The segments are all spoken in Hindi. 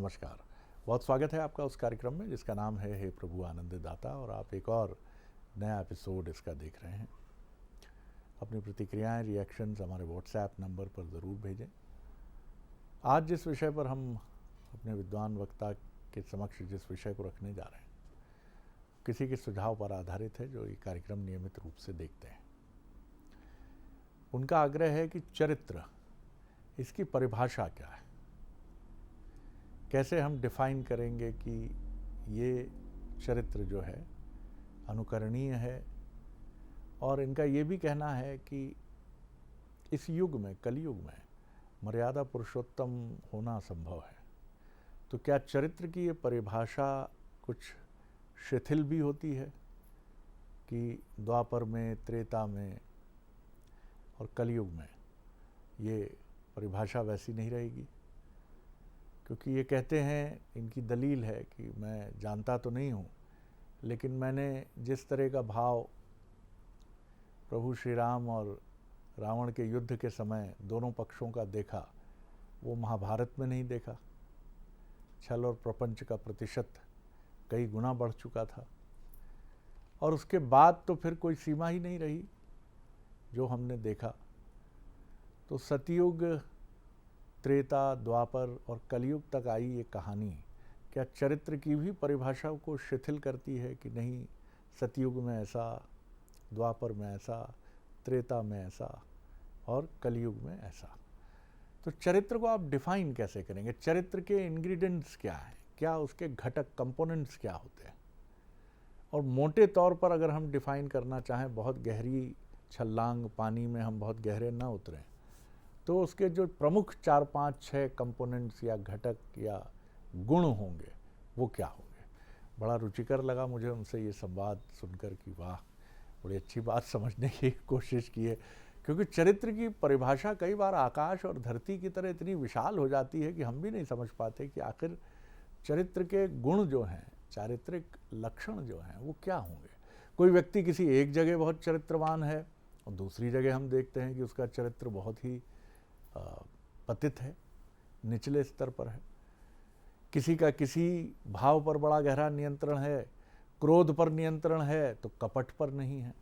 नमस्कार। बहुत स्वागत है आपका उस कार्यक्रम में जिसका नाम है हे प्रभु आनंद दाता, और आप एक और नया एपिसोड इसका देख रहे हैं। अपनी प्रतिक्रियाएं, रिएक्शंस हमारे व्हाट्सएप नंबर पर ज़रूर भेजें। आज जिस विषय पर हम अपने विद्वान वक्ता के समक्ष जिस विषय को रखने जा रहे हैं, किसी के सुझाव पर आधारित है जो ये कार्यक्रम नियमित रूप से देखते हैं। उनका आग्रह है कि चरित्र, इसकी परिभाषा क्या है, कैसे हम डिफाइन करेंगे कि ये चरित्र जो है अनुकरणीय है। और इनका ये भी कहना है कि इस युग में, कलयुग में, मर्यादा पुरुषोत्तम होना संभव है। तो क्या चरित्र की ये परिभाषा कुछ शिथिल भी होती है कि द्वापर में, त्रेता में और कलयुग में ये परिभाषा वैसी नहीं रहेगी? क्योंकि ये कहते हैं, इनकी दलील है कि मैं जानता तो नहीं हूँ, लेकिन मैंने जिस तरह का भाव प्रभु श्री राम और रावण के युद्ध के समय दोनों पक्षों का देखा, वो महाभारत में नहीं देखा। छल और प्रपंच का प्रतिशत कई गुना बढ़ चुका था, और उसके बाद तो फिर कोई सीमा ही नहीं रही जो हमने देखा। तो सतयुग, त्रेता, द्वापर और कलयुग तक आई ये कहानी क्या चरित्र की भी परिभाषा को शिथिल करती है कि नहीं, सतयुग में ऐसा, द्वापर में ऐसा, त्रेता में ऐसा और कलयुग में ऐसा? तो चरित्र को आप डिफाइन कैसे करेंगे? चरित्र के इंग्रेडिएंट्स क्या हैं, क्या उसके घटक, कंपोनेंट्स क्या होते हैं? और मोटे तौर पर अगर हम डिफाइन करना चाहें, बहुत गहरी छलांग पानी में हम बहुत गहरे ना उतरें, तो उसके जो प्रमुख 4, 5, 6 कंपोनेंट्स या घटक या गुण होंगे, वो क्या होंगे? बड़ा रुचिकर लगा मुझे उनसे ये संवाद सुनकर कि वाह, बड़ी अच्छी बात समझने की कोशिश की है। क्योंकि चरित्र की परिभाषा कई बार आकाश और धरती की तरह इतनी विशाल हो जाती है कि हम भी नहीं समझ पाते कि आखिर चरित्र के गुण जो हैं, चारित्रिक लक्षण जो हैं, वो क्या होंगे। कोई व्यक्ति किसी एक जगह बहुत चरित्रवान है और दूसरी जगह हम देखते हैं कि उसका चरित्र बहुत ही पतित है, निचले स्तर पर है। किसी का किसी भाव पर बड़ा गहरा नियंत्रण है, क्रोध पर नियंत्रण है तो कपट पर नहीं है,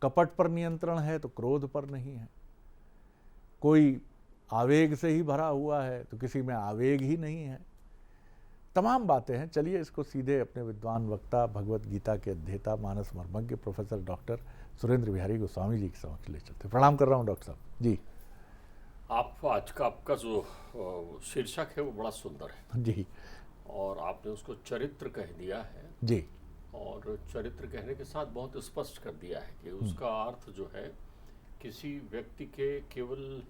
कपट पर नियंत्रण है तो क्रोध पर नहीं है। कोई आवेग से ही भरा हुआ है तो किसी में आवेग ही नहीं है। तमाम बातें हैं। चलिए इसको सीधे अपने विद्वान वक्ता, भगवत गीता के अध्येता, मानस मर्मज्ञ प्रोफेसर डॉक्टर सुरेंद्र बिहारी गोस्वामी जी के समक्ष ले चलते। प्रणाम कर रहा हूँ डॉक्टर साहब जी। आप आज का आपका जो शीर्षक है वो बड़ा सुंदर है जी, और आपने उसको चरित्र कह दिया है जी, और चरित्र कहने के साथ बहुत स्पष्ट कर दिया है कि उसका अर्थ जो है किसी व्यक्ति के केवल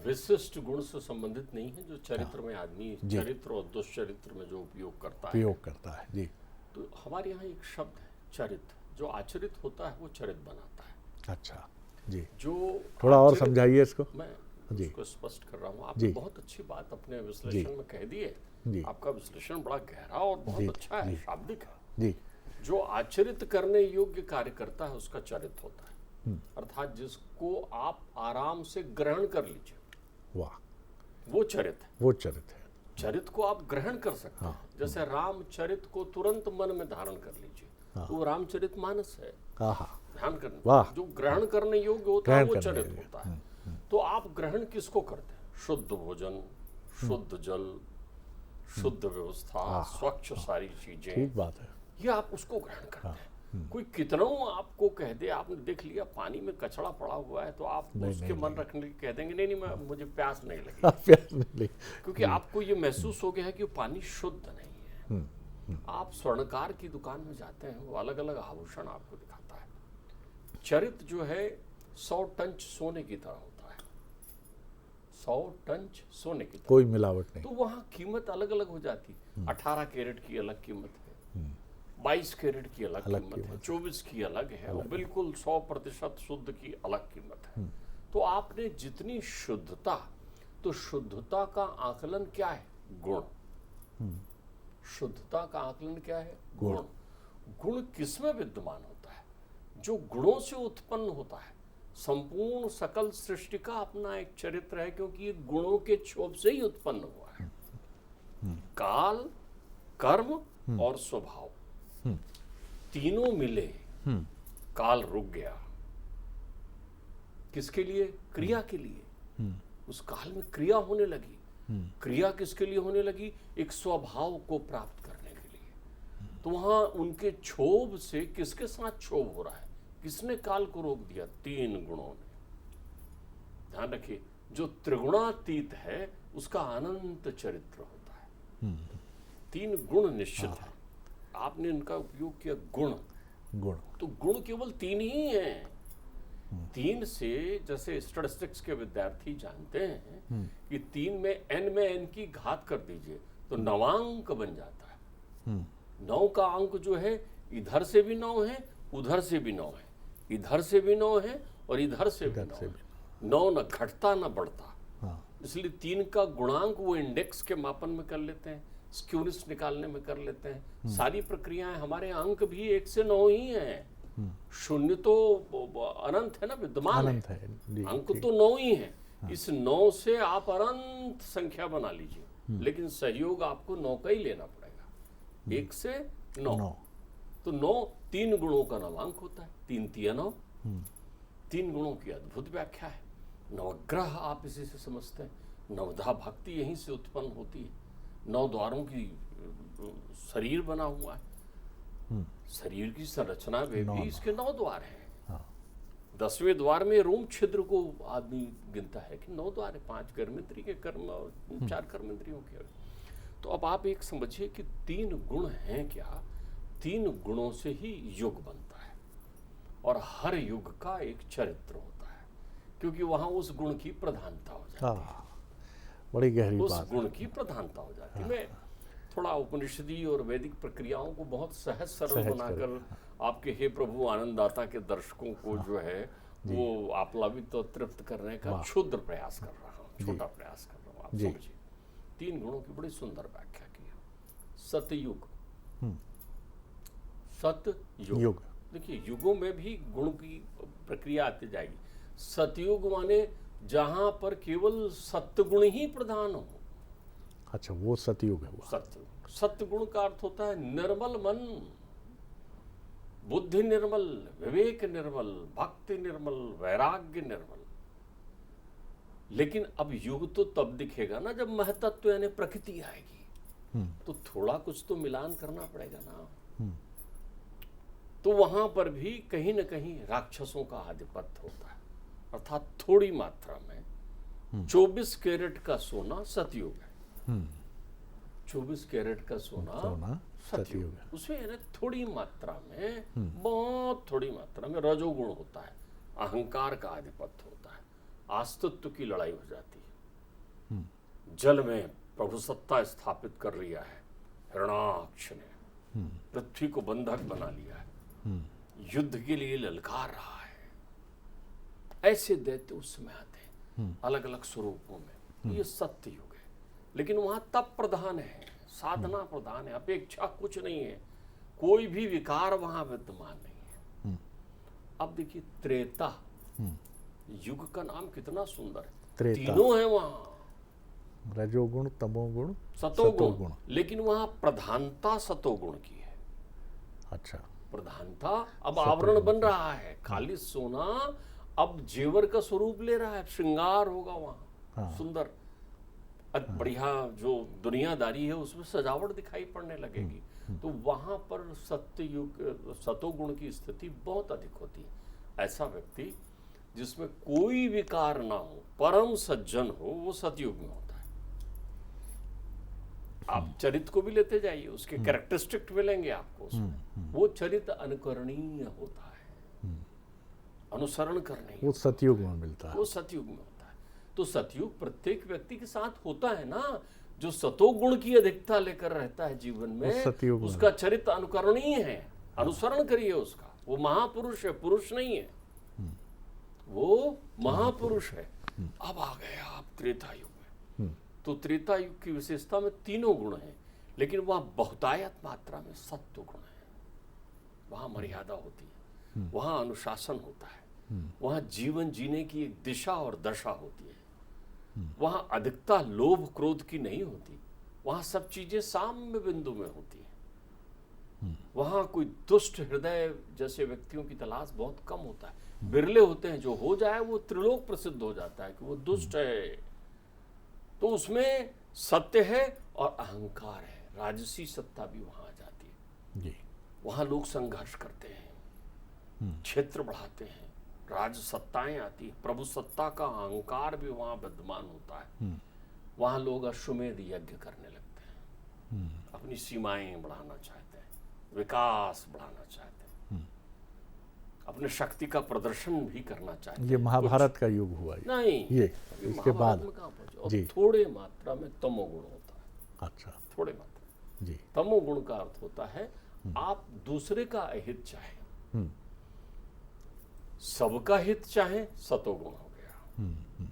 विशिष्ट गुण से संबंधित नहीं है, जो चरित्र में आदमी चरित्र और दुष्चरित्र में जो उपयोग करता है जी। तो हमारे यहाँ एक शब्द है चरित्र, जो आचरित होता है वो चरित बनाता है। अच्छा जी, जो थोड़ा और समझाइए इसको। मैं जी, उसको स्पष्ट कर रहा हूँ। आपने बहुत अच्छी बात अपने विश्लेषण में कह दी है। आपका विश्लेषण बड़ा गहरा और बहुत अच्छा है, शाब्दिक है जी। जो आचरित करने योग्य कार्य करता है उसका चरित्र होता है, अर्थात जिसको आप आराम से ग्रहण कर लीजिए, वाह, वो चरित्र है। वो चरित्र है। चरित्र को आप ग्रहण कर सकते हैं। जैसे रामचरित को तुरंत मन में धारण कर लीजिए, वो रामचरित मानस है। ध्यान करना, जो ग्रहण करने योग्य होता है वो चरित्र होता है। तो आप ग्रहण किसको करते हैं? शुद्ध भोजन, शुद्ध जल, शुद्ध व्यवस्था, स्वच्छ सारी चीजें, ठीक बात है, ये आप उसको ग्रहण करते हैं। कोई कितना आपको कह दे, आपने देख लिया पानी में कचड़ा पड़ा हुआ है तो आप उसके मन रखने के कह देंगे नहीं मैं मुझे प्यास नहीं लगी, क्योंकि आपको ये महसूस हो गया है कि पानी शुद्ध नहीं है। आप स्वर्णकार की दुकान में जाते हैं, वो अलग अलग आभूषण आपको दिखाता है। चरित्र जो है 100 टन सोने की तरह होता है, 100 टन सोने की तरह, कोई मिलावट नहीं। तो वहाँ कीमत अलग अलग हो जाती है। 18 कैरेट की अलग कीमत है, 22 कैरेट की अलग कीमत है, 24 की अलग है, और बिल्कुल 100% शुद्ध की अलग कीमत है। तो आपने जितनी शुद्धता, तो शुद्धता का आकलन क्या है? गुण। शुद्धता का आकलन क्या है? गुण। गुण किसमें विद्यमान होता है? जो गुणों से उत्पन्न होता है। संपूर्ण सकल सृष्टि का अपना एक चरित्र है, क्योंकि ये गुणों के क्षोभ से ही उत्पन्न हुआ है। काल, कर्म और स्वभाव तीनों मिले, काल रुक गया। किसके लिए? क्रिया के लिए। उस काल में क्रिया होने लगी। क्रिया किसके लिए होने लगी? एक स्वभाव को प्राप्त करने के लिए। तो वहां उनके क्षोभ से किसके साथ क्षोभ हो रहा है? किसने काल को रोक दिया? तीन गुणों ने। ध्यान रखिए, जो त्रिगुणातीत है उसका अनंत चरित्र होता है। तीन गुण निश्चित है। आपने इनका उपयोग किया गुण। तो गुण केवल तीन ही हैं। तीन से, जैसे स्टैटिस्टिक्स के विद्यार्थी जानते हैं कि तीन में n की घात कर दीजिए तो नवांक बन जाता है। 9 का अंक जो है, इधर से भी 9 है, उधर से भी 9 है, इधर से भी 9 है और इधर से भी 9 है। 9 न घटता न बढ़ता। इसलिए 3 का गुणांक वो इंडेक्स के मापन में कर लेते हैं, स्क्यूनेस निकालने में कर लेते हैं। सारी प्रक्रियाएं, हमारे अंक भी 1 से 9 ही हैं। शून्य तो अनंत है ना, विद्यमान है। अंक तो 9 ही है। इस 9 से आप अनंत संख्या बना लीजिए, लेकिन सहयोग आपको 9 का ही लेना पड़ेगा। 1 से 9। तो 9 तीन गुणों का नवांक होता है। 3 तिया 9। तीन गुणों की अद्भुत व्याख्या है। नवग्रह आप इसी से समझते हैं। नवधा भक्ति यहीं से उत्पन्न होती है। 9 द्वारों की शरीर बना हुआ है। शरीर की संरचना में भी इसके 9 द्वार हैं। 10वें द्वार में रोम छिद्र को आदमी गिनता है कि 9 द्वार है। 5 कर्मेंद्रिय के कर्म और 4 कर्मेंद्रियों के। तो अब आप एक समझिए कि 3 गुण हैं क्या? 3 गुणों से ही युग बनता है और हर युग का एक चरित्र होता है, क्योंकि वहां उस गुण की प्रधानता हो जाती है। बड़ी गहरी उस बात। गुण की प्रधानता हो जाती है। मैं थोड़ा उपनिषदी और वैदिक प्रक्रियाओं को बहुत सहज सरल बनाकर आपके हे प्रभु आनंददाता के दर्शकों को जो है वो आप्लावित और तृप्त करने का क्षुद्र प्रयास कर रहा हूँ, छोटा प्रयास कर रहा हूँ। आप समझिए, 3 गुणों की बड़ी सुंदर व्याख्या की है। सतयुग, सतयुग। देखिए, युगों में भी गुण की प्रक्रिया आती जाएगी। सतयुग माने जहां पर केवल सत्य गुण ही प्रधान हो। अच्छा, वो सतयुग है। सत्य, सत्य गुण का अर्थ होता है निर्मल मन, बुद्धि निर्मल, विवेक निर्मल, भक्ति निर्मल, वैराग्य निर्मल। लेकिन अब युग तो तब दिखेगा ना जब महतत्व यानी प्रकृति आएगी। तो थोड़ा कुछ तो मिलान करना पड़ेगा ना। तो वहां पर भी कहीं ना कहीं राक्षसों का आधिपत्य होता है, अर्थात थोड़ी मात्रा में। 24 कैरेट का सोना सतयुग है। 24 कैरेट का सोना सतयुग है। उसमें यानी थोड़ी मात्रा में, बहुत थोड़ी मात्रा में रजोगुण होता है, अहंकार का आधिपत्य होता है, आस्तित्व की लड़ाई हो जाती है। जल में प्रभु सत्ता स्थापित कर लिया है हिरण्याक्ष ने, पृथ्वी को बंधक बना लिया है, युद्ध के लिए ललकार रहा है। ऐसे दैत्य उस समय आते हैं अलग अलग स्वरूपों में। ये सत्य युग है। लेकिन वहां तप प्रधान है, साधना प्रधान है, अपेक्षा कुछ नहीं है, कोई भी विकार वहां विद्यमान नहीं है। अब देखिए, त्रेता युग का नाम कितना सुंदर है। तीनों है वहां, रजोगुण, तमोगुण, सतोगुण। लेकिन वहां प्रधानता सतोगुण की है। अच्छा, प्रधानता। अब आवरण बन रहा है, खाली सोना अब जेवर का स्वरूप ले रहा है, श्रृंगार होगा वहां। सुंदर बढ़िया जो दुनियादारी है उसमें सजावट दिखाई पड़ने लगेगी। तो वहां पर सत्ययुग, सतोगुण की स्थिति बहुत अधिक होती है। ऐसा व्यक्ति जिसमें कोई विकार ना हो, परम सज्जन हो, वो सतयुग में होता है। आप चरित्र को भी लेते जाइए, उसके कैरेक्टरिस्टिक मिलेंगे आपको उसमें। वो चरित्र अनुकरणीय होता है, अनुसरण करने, वो सतयुग में मिलता है। वो सतयुग में होता है। तो सतयुग प्रत्येक व्यक्ति के साथ होता है ना। जो सतोगुण की अधिकता लेकर रहता है जीवन में, उसका चरित्र अनुकरणीय है, अनुसरण करिए उसका। वो महापुरुष है, पुरुष नहीं है, वो महापुरुष है। अब आ गए आप त्रेता युग में। तो त्रेता युग की विशेषता में तीनों गुण हैं, लेकिन वह बहुतायत मात्रा में सत्व गुण है। वहां मर्यादा होती है, वहां अनुशासन होता है, वहां जीवन जीने की एक दिशा और दशा होती है। वहां अधिकता लोभ क्रोध की नहीं होती, वहां सब चीजें साम्य बिंदु में होती हैं। वहां कोई दुष्ट हृदय जैसे व्यक्तियों की तलाश बहुत कम होता है, बिरले होते हैं। जो हो जाए वो त्रिलोक प्रसिद्ध हो जाता है कि वो दुष्ट है। तो उसमें सत्य है और अहंकार है, राजसी सत्ता भी वहां आ जाती है जी। वहां लोग संघर्ष करते हैं, क्षेत्र बढ़ाते हैं, राज सत्ताएं आती है, प्रभु सत्ता का अहंकार भी वहां विद्यमान होता है। वहां लोग अश्वमेध यज्ञ करने लगते हैं, अपनी सीमाएं बढ़ाना चाहते हैं, विकास बढ़ाना चाहते हैं, अपने शक्ति का प्रदर्शन भी करना चाहते हैं। ये महाभारत का युग हुआ नहीं, ये अभी इसके महाभारत बाद में कहाँ पहुंचे। और जी। थोड़े मात्रा में तमोगुण होता है, अच्छा थोड़े मात्रा। जी। तमोगुण का अर्थ होता है आप दूसरे का अहित चाहें, सबका हित चाहें, सतोगुण हो गया।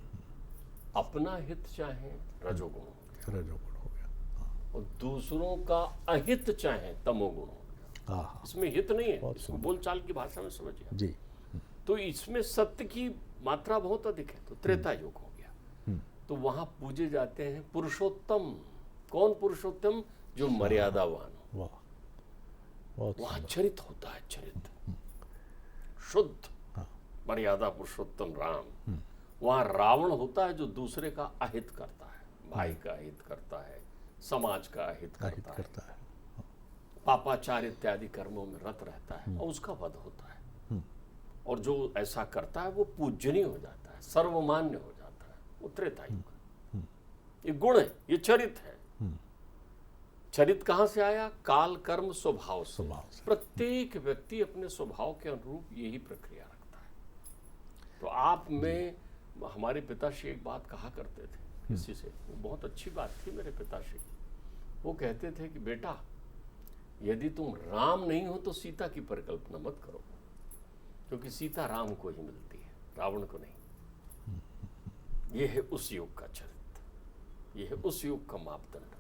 अपना हित चाहें, रजोगुण हो गया। रजोगुण हो गया। और दूसरों का अहित चाहें, तमोगुण हो गया। हाँ। इसमें हित नहीं है, इसको बोलचाल की भाषा में समझिए जी। तो इसमें सत्य की मात्रा बहुत अधिक है, तो त्रेता युग हो गया। तो वहां पूजे जाते हैं पुरुषोत्तम। कौन पुरुषोत्तम? जो मर्यादावान हो। वाह, बहुत वहां सुंदर। चरित होता है, चरित शुद्ध, मर्यादा पुरुषोत्तम राम। वहां रावण होता है जो दूसरे का अहित करता है, भाई का अहित करता है, समाज का अहित करता है, पापाचार इत्यादि कर्मों में रत रहता है और उसका वध होता है। और जो ऐसा करता है वो पूजनीय हो जाता है, सर्वमान्य हो जाता है, वो त्रेता युग। ये गुण है, ये चरित है। चरित कहां से आया? काल कर्म स्वभाव से। प्रत्येक व्यक्ति अपने स्वभाव के अनुरूप यही प्रक्रिया रखता है। तो आप में हमारे पिताश्री एक बात कहा करते थे किसी से, वो बहुत अच्छी बात थी मेरे पिताश्री। वो कहते थे कि बेटा, यदि तुम राम नहीं हो तो सीता की परिकल्पना मत करो, क्योंकि सीता राम को ही मिलती है, रावण को नहीं। यह है उस युग का चरित्र, यह है उस युग का मापदंड।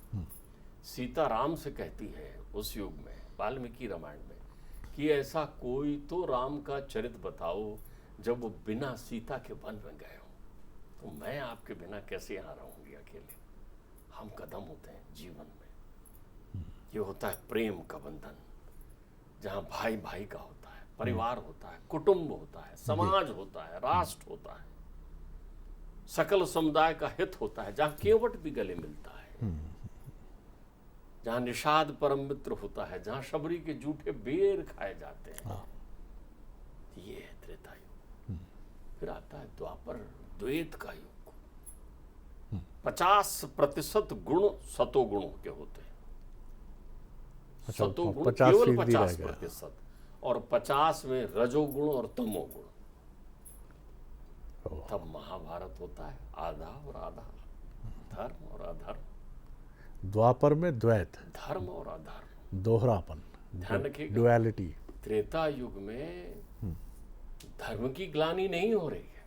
सीता राम से कहती है उस युग में, वाल्मीकि रामायण में, कि ऐसा कोई तो राम का चरित्र बताओ जब वो बिना सीता के वन में गए हो। तो मैं आपके बिना कैसे यहाँ रहूंगी अकेले। हम कदम होते हैं जीवन में। ये होता है प्रेम का बंधन, जहाँ भाई भाई का होता है, परिवार होता है, कुटुंब होता है, समाज होता है, राष्ट्र होता है, सकल समुदाय का हित होता है, जहाँ केवट भी गले मिलता है, जहाँ निषाद परम मित्र होता है, जहाँ शबरी के जूठे बेर खाए जाते हैं। ये है त्रेता युग। फिर आता है द्वापर, द्वैत का युग। 50% गुण सतोगुण के होते हैं। सतोगुण केवल 50% और 50 में रजोगुण और तमोगुण। तब महाभारत होता है आधा और आधा, धर्म और अधर्म। द्वापर में द्वैत, धर्म और अधर्म, दोहरापन, ध्यान रखिएगा। डुअलिटी। त्रेता युग में धर्म की ग्लानि नहीं हो रही है।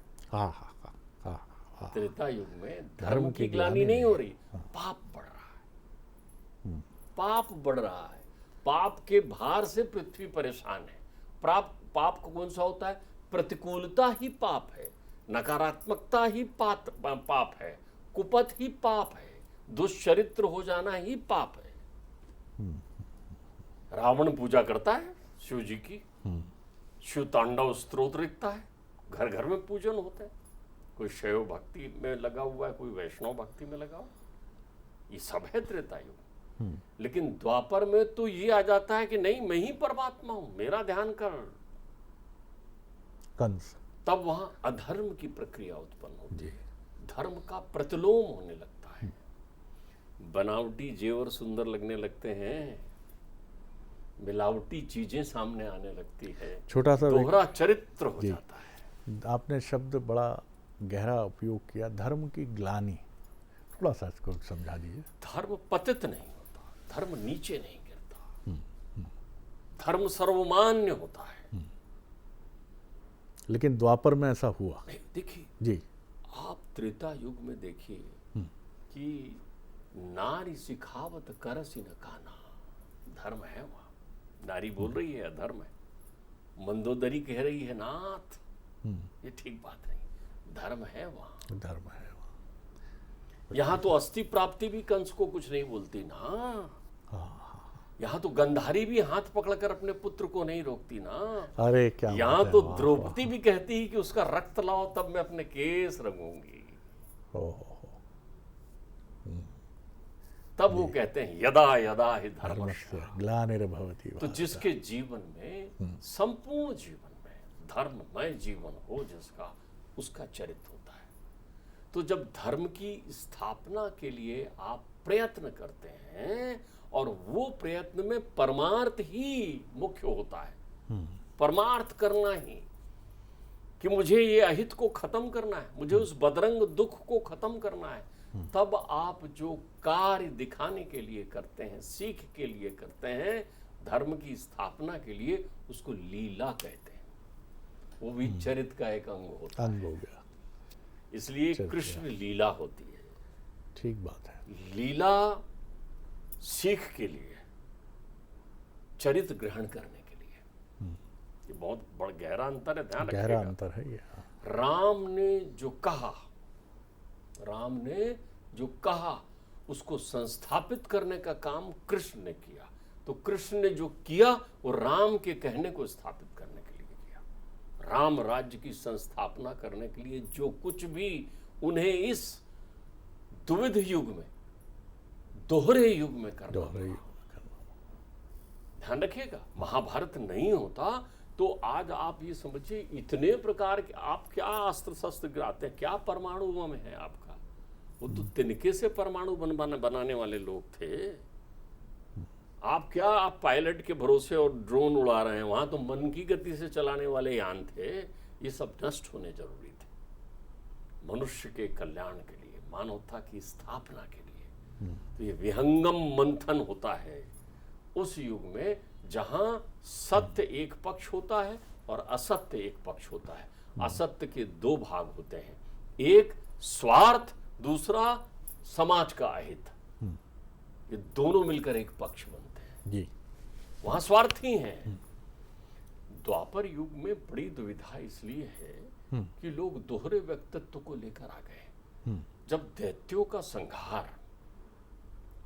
त्रेता युग में धर्म की ग्लानि नहीं हो रही, पाप बढ़ रहा है। पाप बढ़ रहा है, पाप के भार से पृथ्वी परेशान है। पाप को कौन सा होता है? प्रतिकूलता ही पाप है, नकारात्मकता ही पाप है, कुपथ ही पाप है, दुष्चरित्र हो जाना ही पाप है। रावण पूजा करता है शिव जी की, शिव तांडव स्तोत्र लिखता है, घर घर में पूजन होता है। कोई शैव भक्ति में लगा हुआ है, कोई वैष्णव भक्ति में लगा हुआ, ये सब है त्रेता युग। लेकिन द्वापर में तो ये आ जाता है कि नहीं, मैं ही परमात्मा हूं, मेरा ध्यान कर, कंस। तब वहां अधर्म की प्रक्रिया उत्पन्न होती है, धर्म का प्रतिलोम होने लगता है, बनावटी जेवर सुंदर लगने लगते हैं, मिलावटी चीजें सामने आने लगती है, छोटा सा दोहरा चरित्र हो जाता है। आपने शब्द बड़ा गहरा उपयोग किया, धर्म की ग्लानि। थोड़ा सा इसको समझा दीजिए। धर्म पतित नहीं होता, धर्म नीचे नहीं गिरता, धर्म सर्वमान्य होता है। लेकिन द्वापर में ऐसा हुआ नहीं, देखिए जी, आप त्रेता युग में देखिए कि नारी सिखावत करसी न काना, धर्म है वहां। नारी बोल रही है अधर्म है, मंदोदरी कह रही है नाथ, ये ठीक बात नहीं, धर्म है वहां। धर्म है वहां। यहाँ तो अस्थि प्राप्ति भी कंस को कुछ नहीं बोलती ना। यहाँ तो गंधारी भी हाथ पकड़कर अपने पुत्र को नहीं रोकती ना। अरे क्या यहाँ तो द्रौपदी भी कहती है कि उसका रक्त लाओ तब मैं अपने केस रंगूंगी। तब वो कहते हैं यदा यदा हि धर्मस्य ग्लानिर्भवति। तो जिसके जीवन में, संपूर्ण जीवन में धर्ममय जीवन हो जिसका, उसका चरित्र होता है। तो जब धर्म की स्थापना के लिए आप प्रयत्न करते हैं और वो प्रयत्न में परमार्थ ही मुख्य होता है, परमार्थ करना ही, कि मुझे ये अहित को खत्म करना है, मुझे उस बदरंग दुख को खत्म करना है, तब आप जो कार्य दिखाने के लिए करते हैं, सीख के लिए करते हैं, धर्म की स्थापना के लिए, उसको लीला कहते हैं। वो भी चरित्र का एक अंग होता है। अंग हो गया, इसलिए कृष्ण लीला होती है। ठीक बात है। लीला सीख के लिए, चरित्र ग्रहण करने के लिए। ये बहुत बड़ा गहरा अंतर है, ध्यान रखिएगा। गहरा अंतर है ये। राम ने जो कहा, राम ने जो कहा उसको संस्थापित करने का काम कृष्ण ने किया। तो कृष्ण ने जो किया वो राम के कहने को स्थापित करने के लिए किया। राम राज्य की संस्थापना करने के लिए जो कुछ भी उन्हें इस द्विविध युग में, दोहरे युग में करना, ध्यान रखिएगा। महाभारत नहीं होता तो आज आप ये समझिए इतने प्रकार के आप क्या अस्त्र शस्त्र गिराते हैं, क्या परमाणु बम है आपका। वो तो तिनके से परमाणु बनाने वाले लोग थे। आप पायलट के भरोसे और ड्रोन उड़ा रहे हैं, वहां तो मन की गति से चलाने वाले यान थे। ये सब नष्ट होने जरूरी थे मनुष्य के कल्याण के लिए, मानवता की स्थापना के लिए। तो ये विहंगम मंथन होता है उस युग में जहां सत्य एक पक्ष होता है और असत्य एक पक्ष होता है। असत्य के दो भाग होते हैं, एक स्वार्थ, दूसरा समाज का अहित। ये दोनों मिलकर एक पक्ष बनते हैं जी। वहां स्वार्थी हैं। द्वापर युग में बड़ी दुविधा इसलिए है कि लोग दोहरे व्यक्तित्व को लेकर आ गए। जब दैत्यों का संहार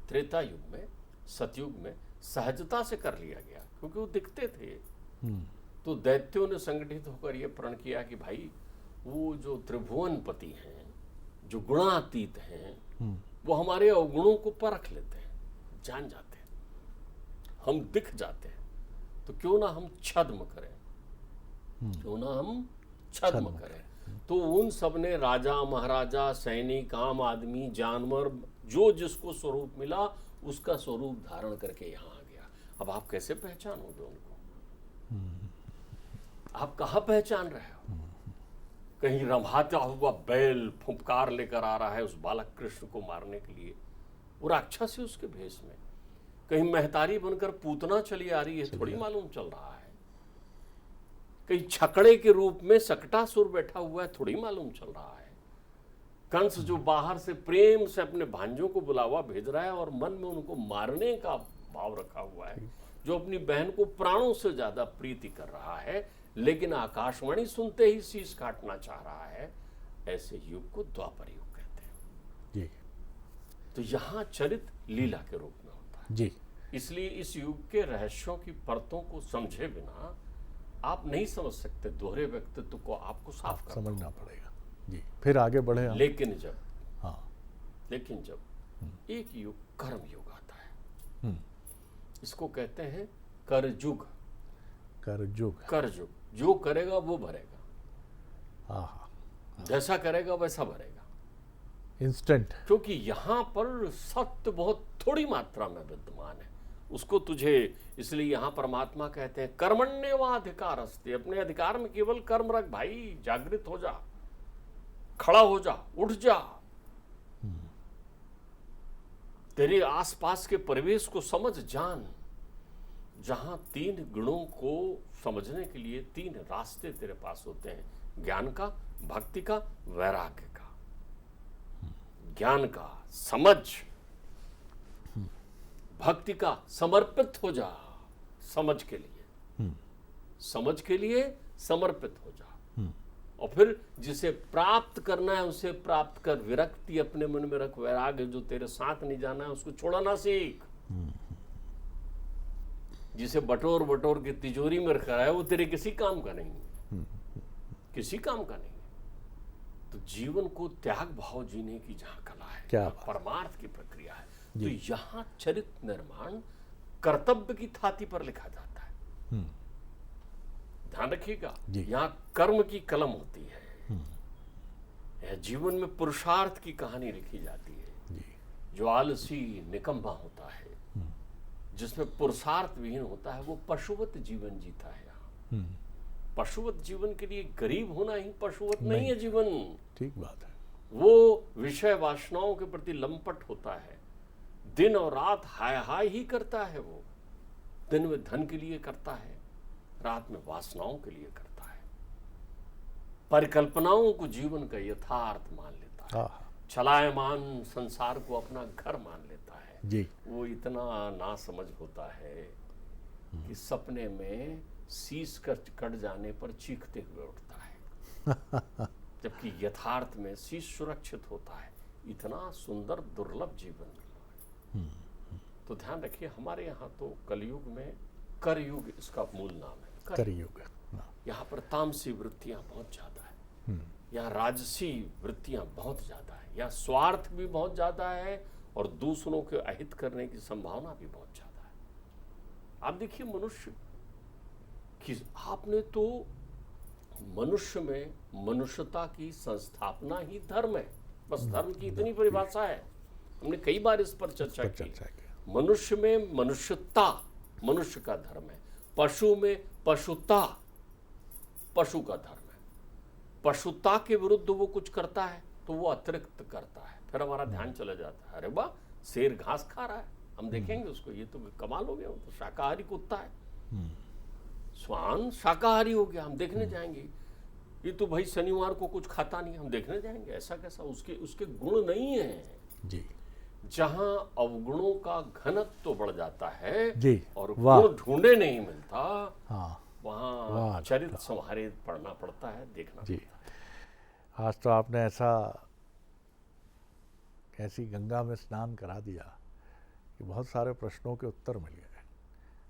त्रेता युग में, सतयुग में सहजता से कर लिया गया क्योंकि वो दिखते थे, तो दैत्यों ने संगठित होकर यह प्रण किया कि भाई वो जो त्रिभुवनपति हैं, जो गुणातीत हैं, वो हमारे अवगुणों को परख लेते हैं, जान जाते हैं, हम दिख जाते हैं, तो क्यों ना हम छद्म करें, क्यों ना हम छद्म करें। तो उन सब ने राजा, महाराजा, सैनिक, आम आदमी, जानवर, जो जिसको स्वरूप मिला उसका स्वरूप धारण करके यहाँ आ गया। अब आप कैसे पहचानोगे उनको? आप कहाँ पहचान रहे हो? कहीं रंभाता हुआ बैल फुंफकार लेकर आ रहा है उस बालक कृष्ण को मारने के लिए, वो राक्षस है उसके भेष में। कहीं महतारी बनकर पूतना चली आ रही है, थोड़ी मालूम चल रहा है। कहीं छकड़े के रूप में सकटासुर बैठा हुआ है, थोड़ी मालूम चल रहा है। कंस जो बाहर से प्रेम से अपने भांजों को बुलावा भेज रहा है और मन में उनको मारने का भाव रखा हुआ है, जो अपनी बहन को प्राणों से ज्यादा प्रीति कर रहा है, लेकिन आकाशवाणी सुनते ही शीश काटना चाह रहा है, ऐसे युग को द्वापर युग कहते हैं जी। तो यहाँ चरित्र लीला के रूप में होता है जी। इसलिए इस युग के रहस्यों की परतों को समझे बिना आप नहीं समझ सकते। दोहरे व्यक्तित्व को आपको साफ समझना पड़ेगा जी, फिर आगे बढ़े हम। लेकिन जब एक युग कर्म युग आता है, इसको कहते हैं करजुग। करजुग जो करेगा वो भरेगा, जैसा करेगा वैसा भरेगा, इंस्टेंट। क्योंकि यहां पर सत्य बहुत थोड़ी मात्रा में विद्यमान है, उसको तुझे, इसलिए यहां परमात्मा कहते हैं कर्मण्येवाधिकार अस्ति, अपने अधिकार में केवल कर्म रख भाई, जागृत हो जा, खड़ा हो जा, उठ जा, तेरे आसपास के परिवेश को समझ, जान। जहां तीन गुणों को समझने के लिए तीन रास्ते तेरे पास होते हैं, ज्ञान का, भक्ति का, वैराग्य का। ज्ञान का समझ, भक्ति का समर्पित हो जा, समझ के लिए समर्पित हो जा, और फिर जिसे प्राप्त करना है उसे प्राप्त कर, विरक्ति अपने मन में रख, वैराग्य जो तेरे साथ नहीं जाना है उसको छोड़ना सीख। जिसे बटोर बटोर के तिजोरी में रखा है वो तेरे किसी काम का नहीं है, किसी काम का नहीं है। तो जीवन को त्याग भाव जीने की जहां कला है, क्या परमार्थ की प्रक्रिया है, तो यहाँ चरित्र निर्माण कर्तव्य की थाती पर लिखा जाता है। ध्यान रखिएगा, यहाँ कर्म की कलम होती है, यह जीवन में पुरुषार्थ की कहानी लिखी जाती है। जो आलसी निकम्मा होता है, जिसमें पुरुषार्थ विहीन होता है, वो पशुवत जीवन जीता है। यहाँ पशुवत जीवन के लिए गरीब होना ही पशुवत नहीं है जीवन। ठीक बात है। वो विषय वासनाओं के प्रति लंपट होता है, दिन और रात हाय हाय ही करता है। वो दिन में धन के लिए करता है, रात में वासनाओं के लिए करता है, परिकल्पनाओं को जीवन का यथार्थ मान लेता है, चलायमान संसार को अपना घर मान लेता है जी। वो इतना ना समझ होता है कि सपने में शीश कट जाने पर चीखते हुए उठता है, जबकि यथार्थ में शीश सुरक्षित होता है। इतना सुंदर दुर्लभ जीवन मिला है। तो ध्यान रखिए, हमारे यहाँ तो कलयुग में करयुग इसका मूल नाम है, करयुग। यहाँ पर तामसी वृत्तियां बहुत ज्यादा है, यहाँ राजसी वृत्तियां बहुत ज्यादा है, यहाँ स्वार्थ भी बहुत ज्यादा है और दूसरों के अहित करने की संभावना भी बहुत ज्यादा है। आप देखिए मनुष्य कि आपने तो मनुष्य में मनुष्यता की संस्थापना ही धर्म है, बस धर्म की इतनी परिभाषा है। हमने कई बार इस पर चर्चा की। मनुष्य में मनुष्यता मनुष्य का धर्म है, पशु में पशुता पशु का धर्म है। पशुता के विरुद्ध वो कुछ करता है तो वो अतिरिक्त करता है, फिर हमारा ध्यान चला जाता है, अरे वाह शेर घास खा रहा है, हम देखेंगे उसको, ये तो कमाल हो गया, वो तो शाकाहारी कुत्ता है। श्वान शाकाहारी हो गया, हम देखने जाएंगे। ये तो भाई शनिवार को कुछ खाता नहीं, हम देखने जाएंगे, ऐसा कैसा, उसके गुण नहीं है जी। जहां अवगुणों का घनत्व तो बढ़ जाता है जी, और गुण ढूंढे नहीं मिलता, वहां चरित्र संहारे पढ़ना पड़ता है, देखना जी। पड़ता है। आज तो आपने ऐसी गंगा में स्नान करा दिया कि बहुत सारे प्रश्नों के उत्तर मिल गए।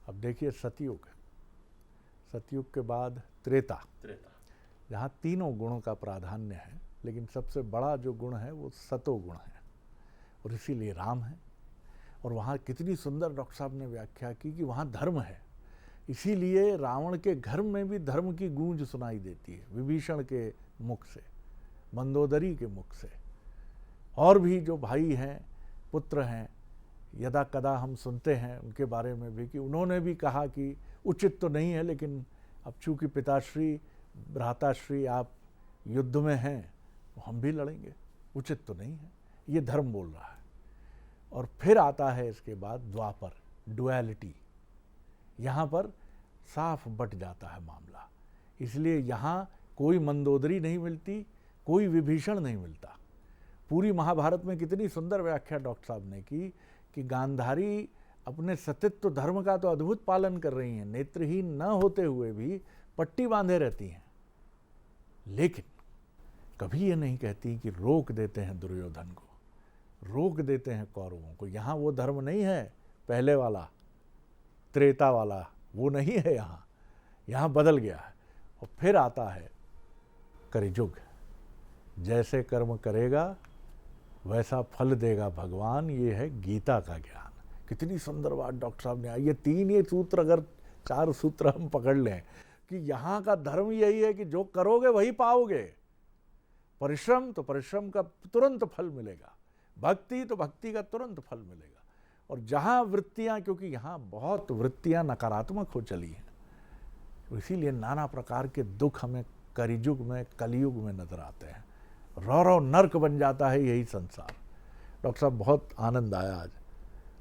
अब देखिए सतयुग, सतयुग के बाद त्रेता, जहाँ तीनों गुणों का प्राधान्य है, लेकिन सबसे बड़ा जो गुण है वो सतोगुण है और इसीलिए राम है। और वहाँ कितनी सुंदर डॉक्टर साहब ने व्याख्या की कि वहाँ धर्म है, इसीलिए रावण के घर में भी धर्म की गूंज सुनाई देती है, विभीषण के मुख से, मंदोदरी के मुख से, और भी जो भाई हैं, पुत्र हैं, यदा कदा हम सुनते हैं उनके बारे में भी कि उन्होंने भी कहा कि उचित तो नहीं है, लेकिन अब चूँकि पिताश्री भ्राताश्री आप युद्ध में हैं तो हम भी लड़ेंगे, उचित तो नहीं है, ये धर्म बोल रहा है। और फिर आता है इसके बाद द्वापर, डुअलिटी, यहाँ पर साफ बट जाता है मामला। इसलिए यहाँ कोई मंदोदरी नहीं मिलती, कोई विभीषण नहीं मिलता। पूरी महाभारत में कितनी सुंदर व्याख्या डॉक्टर साहब ने की कि गांधारी अपने सतित्व धर्म का तो अद्भुत पालन कर रही हैं, नेत्रहीन न होते हुए भी पट्टी बांधे रहती हैं, लेकिन कभी ये नहीं कहती कि रोक देते हैं दुर्योधन को, रोक देते हैं कौरवों को। यहाँ वो धर्म नहीं है पहले वाला, त्रेता वाला, वो नहीं है यहाँ, यहाँ बदल गया है। और फिर आता है कलियुग, जैसे कर्म करेगा वैसा फल देगा भगवान, ये है गीता का ज्ञान। कितनी सुंदर बात डॉक्टर साहब ने, ये तीन ये सूत्र, अगर चार सूत्र हम पकड़ लें कि यहाँ का धर्म यही है कि जो करोगे वही पाओगे, परिश्रम तो परिश्रम का तुरंत फल मिलेगा, भक्ति तो भक्ति का तुरंत फल मिलेगा। और जहाँ वृत्तियाँ, क्योंकि यहाँ बहुत वृत्तियाँ नकारात्मक हो चली हैं, तो इसीलिए नाना प्रकार के दुख हमें कलियुग में नजर आते हैं। रौ नर्क बन जाता है यही संसार। डॉक्टर साहब बहुत आनंद आया आज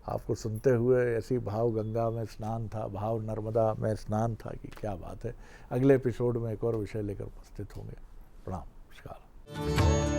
आपको सुनते हुए, ऐसी भाव गंगा में स्नान था, भाव नर्मदा में स्नान था कि क्या बात है। अगले एपिसोड में एक और विषय लेकर उपस्थित होंगे। प्रणाम, नमस्कार।